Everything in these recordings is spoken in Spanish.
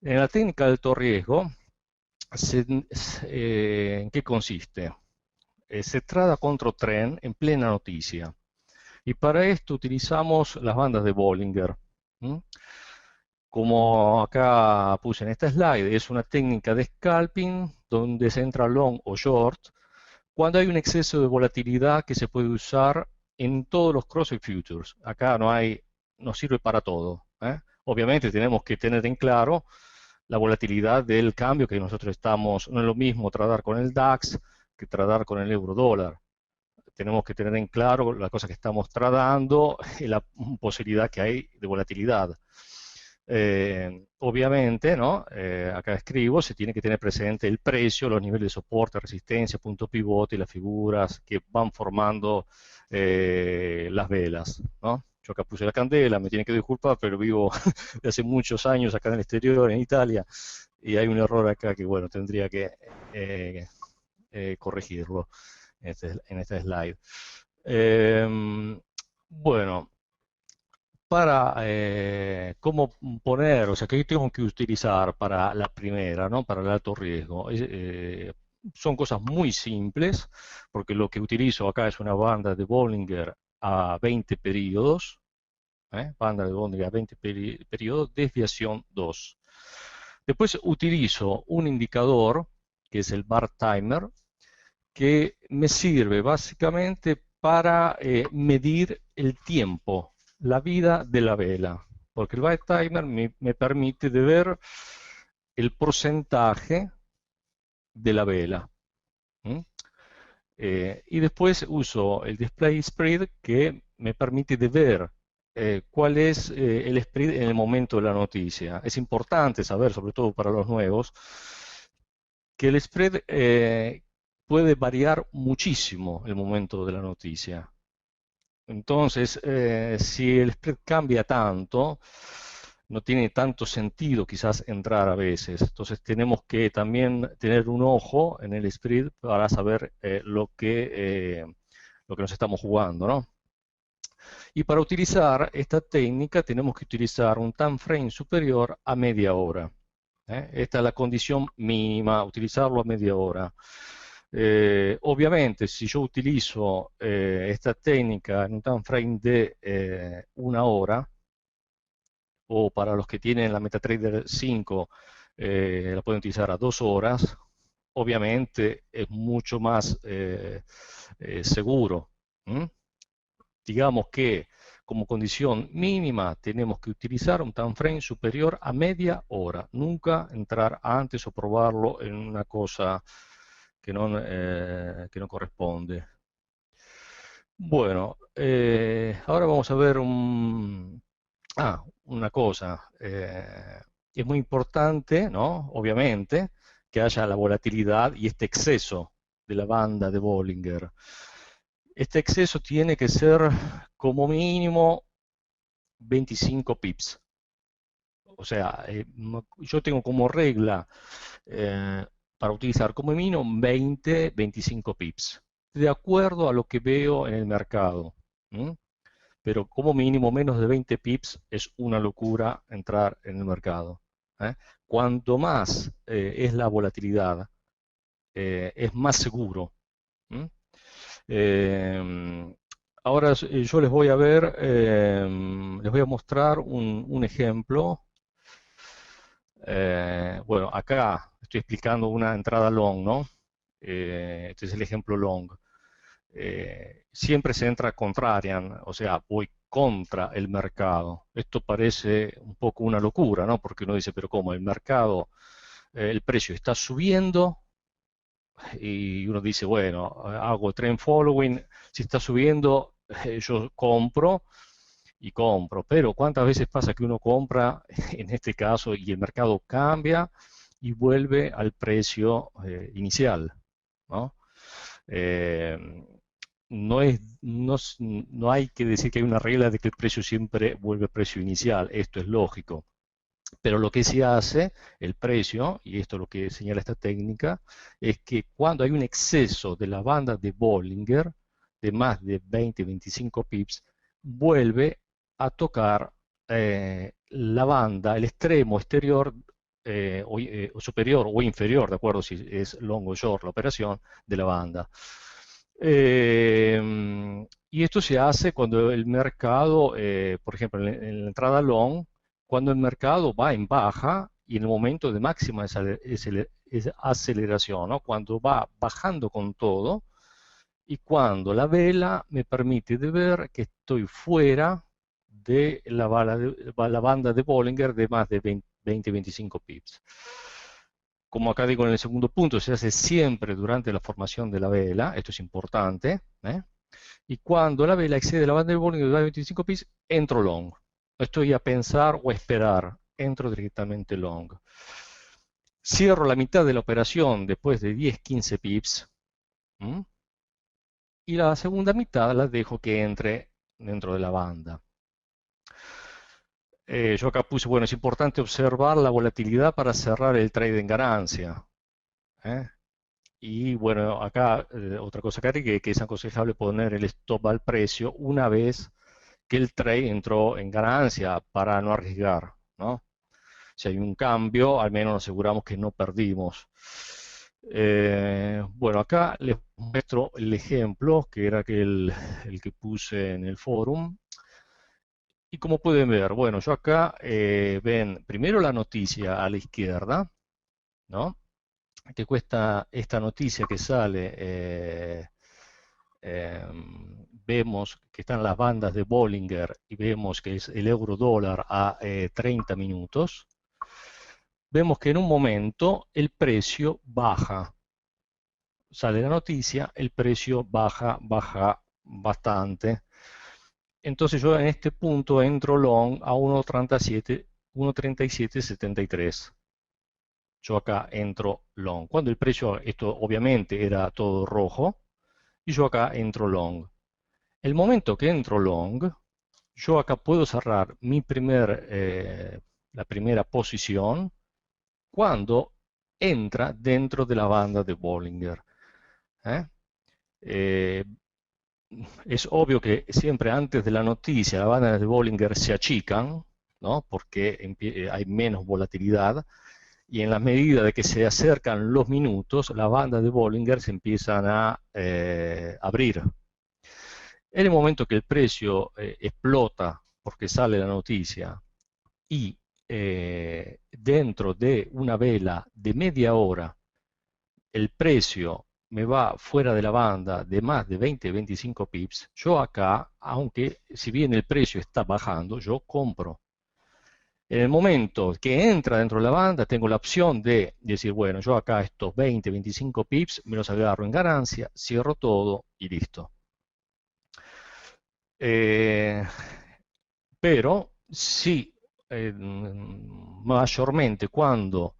En la técnica de alto riesgo, ¿en qué consiste? Se trata contra tren en plena noticia. Y para esto utilizamos las bandas de Bollinger. ¿M? Como acá puse en esta slide, es una técnica de scalping donde se entra long o short cuando hay un exceso de volatilidad que se puede usar en todos los cross futures. Acá no sirve para todo, ¿eh? Obviamente tenemos que tener en claro la volatilidad del cambio que nosotros estamos, no es lo mismo tratar con el DAX que tratar con el euro dólar. Tenemos que tener en claro la cosa que estamos tratando y la posibilidad que hay de volatilidad. Obviamente, ¿no? Acá escribo, se tiene que tener presente el precio, los niveles de soporte, resistencia, punto pivote y las figuras que van formando las velas, ¿no? Yo acá puse la candela, me tiene que disculpar, pero vivo de hace muchos años acá en el exterior, en Italia, y hay un error acá que, bueno, tendría que eh, corregirlo en este slide. Bueno, para cómo poner, o sea, qué tengo que utilizar para la primera, ¿no? Para el alto riesgo. Son cosas muy simples, porque lo que utilizo acá es una banda de Bollinger a 20 periodos, banda de Bollinger a 20 periodos, desviación 2. Después utilizo un indicador, que es el bar timer, que me sirve básicamente para medir el tiempo, la vida de la vela, porque el White Timer me permite de ver el porcentaje de la vela. ¿Mm? Y después uso el Display Spread que me permite de ver cuál es el spread en el momento de la noticia. Es importante saber, sobre todo para los nuevos, que el spread puede variar muchísimo el momento de la noticia. Entonces, si el spread cambia tanto, no tiene tanto sentido quizás entrar a veces. Entonces, tenemos que también tener un ojo en el spread para saber lo que nos estamos jugando, ¿no? Y para utilizar esta técnica tenemos que utilizar un time frame superior a media hora. Esta es la condición mínima, utilizarlo a media hora. Obviamente, si yo utilizo esta técnica en un time frame de una hora, o para los que tienen la MetaTrader 5, la pueden utilizar a 2 horas, obviamente es mucho más seguro. ¿Mm? Digamos que como condición mínima tenemos que utilizar un time frame superior a media hora, nunca entrar antes o probarlo en una cosa que no corresponde. Bueno, ahora vamos a ver una cosa. Es muy importante, ¿no? Obviamente, que haya la volatilidad y este exceso de la banda de Bollinger. Este exceso tiene que ser como mínimo 25 pips. O sea, yo tengo como regla para utilizar como mínimo 20, 25 pips, de acuerdo a lo que veo en el mercado. ¿Mm? Pero como mínimo menos de 20 pips es una locura entrar en el mercado. ¿Eh? Cuanto más es la volatilidad, es más seguro. ¿Mm? Eh, Ahora yo les voy a mostrar un ejemplo. Bueno, acá estoy explicando una entrada long, ¿no? Este es el ejemplo long. Siempre se entra contrarian, o sea, voy contra el mercado. Esto parece un poco una locura, ¿no? Porque uno dice, pero ¿cómo? El mercado, el precio está subiendo y uno dice, bueno, hago trend following, si está subiendo, yo compro y compro. Pero ¿cuántas veces pasa que uno compra en este caso y el mercado cambia y vuelve al precio inicial, ¿no? Eh, no hay que decir que hay una regla de que el precio siempre vuelve al precio inicial, esto es lógico. Pero lo que se hace, el precio, y esto es lo que señala esta técnica, es que cuando hay un exceso de la banda de Bollinger de más de 20-25 pips, vuelve a tocar la banda, el extremo exterior superior o inferior, de acuerdo si es long o short la operación de la banda. Y esto se hace cuando el mercado, por ejemplo, en la entrada long, cuando el mercado va en baja y en el momento de máxima aceleración, ¿no? Cuando va bajando con todo y cuando la vela me permite de ver que estoy fuera de la banda de Bollinger de más de 20-25 pips. Como acá digo en el segundo punto, se hace siempre durante la formación de la vela, esto es importante, ¿eh? Y cuando la vela excede la banda de Bollinger de 25 pips, entro long. No estoy a pensar o a esperar, entro directamente long. Cierro la mitad de la operación después de 10-15 pips, ¿m? Y la segunda mitad la dejo que entre dentro de la banda. Yo acá puse, bueno, es importante observar la volatilidad para cerrar el trade en ganancia, ¿eh? Y bueno, acá otra cosa que es aconsejable poner el stop al precio una vez que el trade entró en ganancia para no arriesgar, ¿no? Si hay un cambio, al menos nos aseguramos que no perdimos. Bueno, acá les muestro el ejemplo, que era el que puse en el forum. Y como pueden ver, bueno, yo acá ven primero la noticia a la izquierda, ¿no? Que cuesta esta noticia que sale, vemos que están las bandas de Bollinger y vemos que es el euro dólar a 30 minutos. Vemos que en un momento el precio baja, sale la noticia, el precio baja bastante. Entonces yo en este punto entro long a 1.3773. Yo acá entro long. Cuando el precio, esto obviamente era todo rojo, y yo acá entro long. El momento que entro long, yo acá puedo cerrar la primera posición cuando entra dentro de la banda de Bollinger. ¿Eh? Eh, es obvio que siempre antes de la noticia las bandas de Bollinger se achican, ¿no? Porque hay menos volatilidad y en la medida de que se acercan los minutos, las bandas de Bollinger se empiezan a abrir. En el momento que el precio explota porque sale la noticia y dentro de una vela de media hora el precio me va fuera de la banda de más de 20-25 pips, yo acá, aunque si bien el precio está bajando, yo compro. En el momento que entra dentro de la banda, tengo la opción de decir, bueno, yo acá estos 20-25 pips me los agarro en ganancia, cierro todo y listo. Eh, pero si mayormente cuando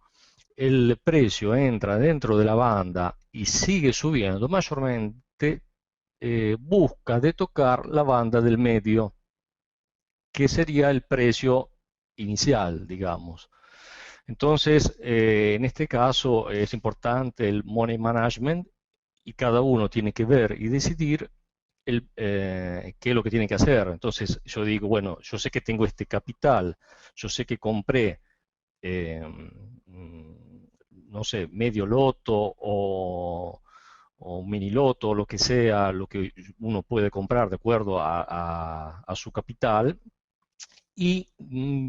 el precio entra dentro de la banda y sigue subiendo, mayormente busca de tocar la banda del medio, que sería el precio inicial, digamos. Entonces, en este caso es importante el money management y cada uno tiene que ver y decidir qué es lo que tiene que hacer. Entonces, yo digo, bueno, yo sé que tengo este capital, yo sé que compré eh, no sé, medio loto o un mini loto, lo que sea, lo que uno puede comprar de acuerdo a su capital. Y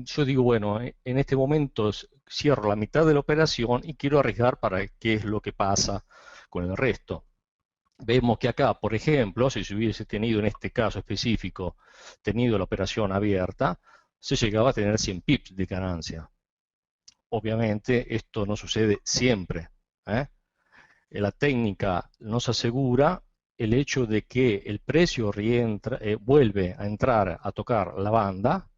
yo digo, bueno, en este momento cierro la mitad de la operación y quiero arriesgar para qué es lo que pasa con el resto. Vemos que acá, por ejemplo, si se hubiese tenido en este caso específico, tenido la operación abierta, se llegaba a tener 100 pips de ganancia. Obviamente esto no sucede siempre, ¿eh? La técnica nos asegura el hecho de que el precio vuelve a entrar a tocar la banda,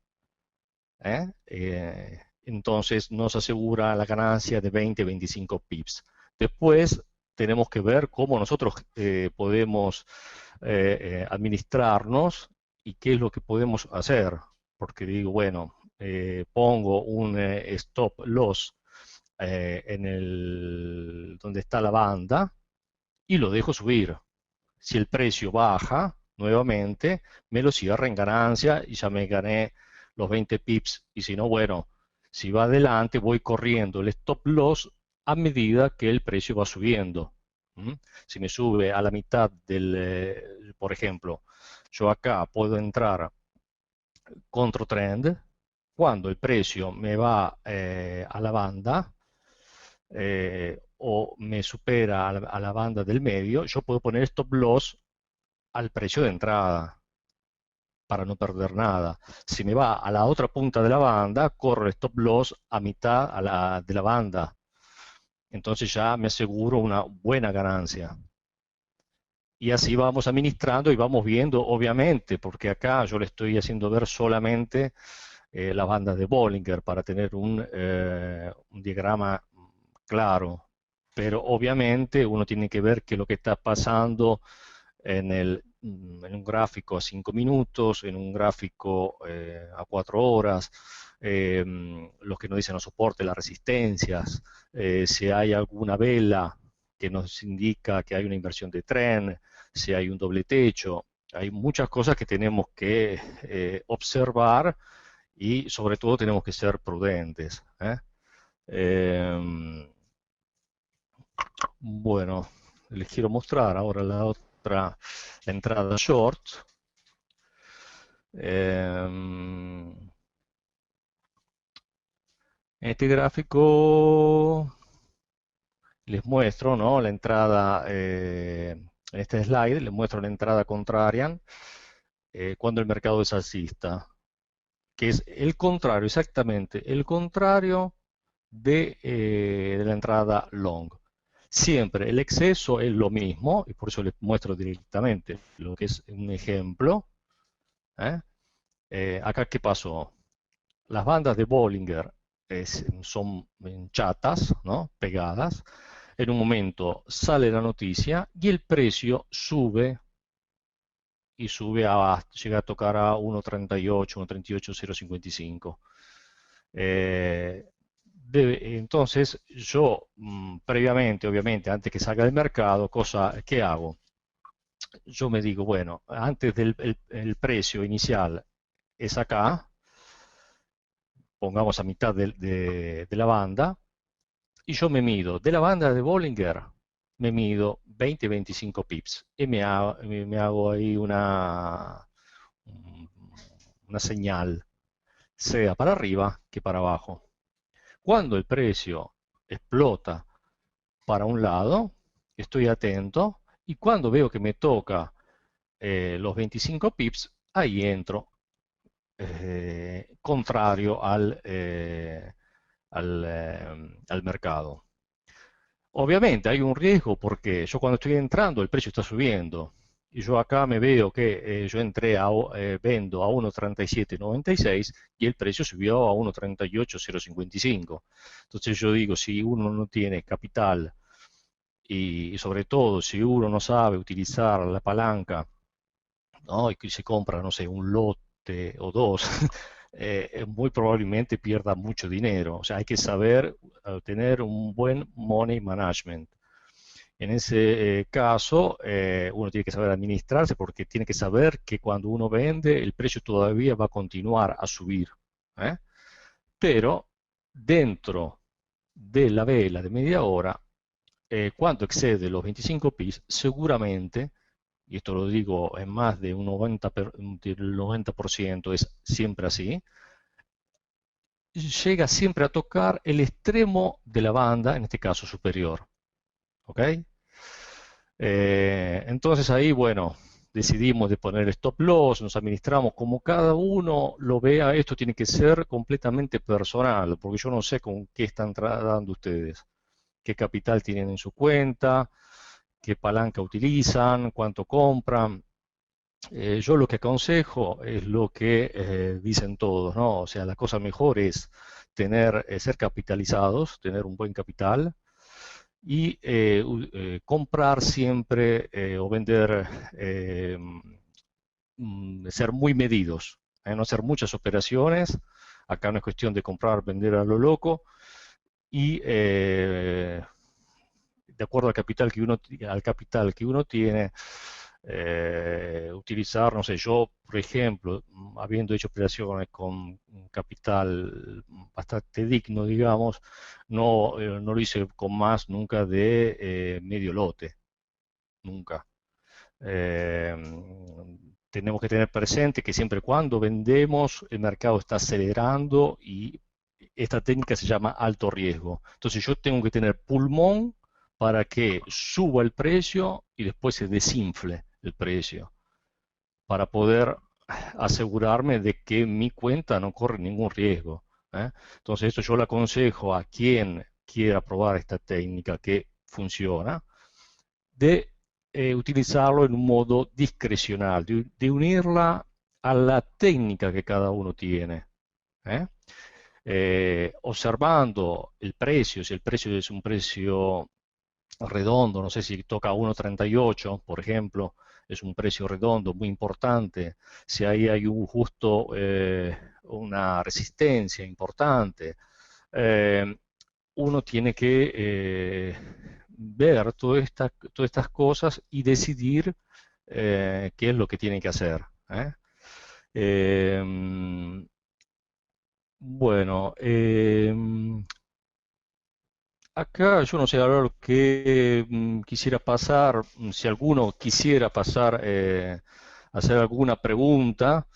entonces nos asegura la ganancia de 20-25 pips. Después tenemos que ver cómo nosotros podemos administrarnos y qué es lo que podemos hacer, porque digo, bueno, pongo un stop loss donde está la banda y lo dejo subir. Si el precio baja nuevamente, me lo cierra en ganancia y ya me gané los 20 pips. Y si no, bueno, Si va adelante, voy corriendo el stop loss a medida que el precio va subiendo. ¿Mm? Si me sube a la mitad por ejemplo, yo acá puedo entrar contro trend, cuando el precio me va a la banda o me supera a la banda del medio, yo puedo poner stop loss al precio de entrada para no perder nada. Si me va a la otra punta de la banda, corro el stop loss a mitad de la banda. Entonces ya me aseguro una buena ganancia. Y así vamos administrando y vamos viendo, obviamente, porque acá yo le estoy haciendo ver solamente las bandas de Bollinger para tener un diagrama claro. Pero obviamente uno tiene que ver qué es lo que está pasando en un gráfico a 5 minutos, en un gráfico a 4 horas, los que nos dicen los soportes, las resistencias, si hay alguna vela que nos indica que hay una inversión de tren, si hay un doble techo. Hay muchas cosas que tenemos que observar y sobre todo tenemos que ser prudentes. Bueno, les quiero mostrar ahora la otra entrada short. En este gráfico les muestro, ¿no?, la entrada, en este slide les muestro la entrada contraria cuando el mercado es alcista, que es el contrario, exactamente el contrario de la entrada long. Siempre el exceso es lo mismo, y por eso les muestro directamente lo que es un ejemplo. Acá, ¿qué pasó? Las bandas de Bollinger son chatas, ¿no?, pegadas. En un momento sale la noticia y el precio sube y sube llega a tocar a 1.38, 1.38.055. Entonces yo previamente, obviamente, antes que salga del mercado, ¿qué hago? Yo me digo, bueno, antes el precio inicial es acá, pongamos a mitad de la banda, y yo me mido de la banda de Bollinger, me mido 20-25 pips y me hago ahí una señal, sea para arriba que para abajo. Cuando el precio explota para un lado, estoy atento, y cuando veo que me toca los 25 pips, ahí entro contrario al mercado. Obviamente hay un riesgo porque yo cuando estoy entrando el precio está subiendo y yo acá me veo que yo vendo a 1.3796 y el precio subió a 1.38.055. Entonces yo digo, si uno no tiene capital y sobre todo si uno no sabe utilizar la palanca, ¿no?, y que se compra, no sé, un lote o dos, muy probablemente pierda mucho dinero. O sea, hay que saber tener un buen money management. En ese caso, uno tiene que saber administrarse porque tiene que saber que cuando uno vende, el precio todavía va a continuar a subir. ¿eh? Pero dentro de la vela de media hora, cuando excede los 25 pips, seguramente, y esto lo digo en más de un 90%, es siempre así, llega siempre a tocar el extremo de la banda, en este caso superior. ¿Ok? Entonces ahí, bueno, decidimos de poner stop loss, nos administramos como cada uno lo vea. Esto tiene que ser completamente personal, porque yo no sé con qué están tratando ustedes, qué capital tienen en su cuenta, qué palanca utilizan, cuánto compran. Yo lo que aconsejo es lo que dicen todos, ¿no? O sea, la cosa mejor es ser capitalizados, tener un buen capital y comprar siempre o vender, ser muy medidos, no hacer muchas operaciones. Acá no es cuestión de comprar, vender a lo loco y de acuerdo al capital que uno tiene, utilizar, no sé, yo, por ejemplo, habiendo hecho operaciones con capital bastante digno, digamos, no lo hice con más nunca de medio lote, nunca. Eh, Tenemos que tener presente que siempre cuando vendemos, el mercado está acelerando y esta técnica se llama alto riesgo. Entonces yo tengo que tener pulmón para que suba el precio y después se desinfle el precio, para poder asegurarme de que mi cuenta no corre ningún riesgo. ¿Eh? Entonces esto yo le aconsejo a quien quiera probar esta técnica que funciona, de utilizarlo en un modo discrecional, de unirla a la técnica que cada uno tiene. ¿Eh? Observando el precio, si el precio es un precio redondo, no sé si toca 1,38, por ejemplo, es un precio redondo muy importante, si ahí hay un justo una resistencia importante, eh, uno tiene que ver todas estas cosas y decidir qué es lo que tiene que hacer. ¿Eh? Eh, bueno, acá yo no sé ahora lo que quisiera pasar, si alguno quisiera pasar, hacer alguna pregunta.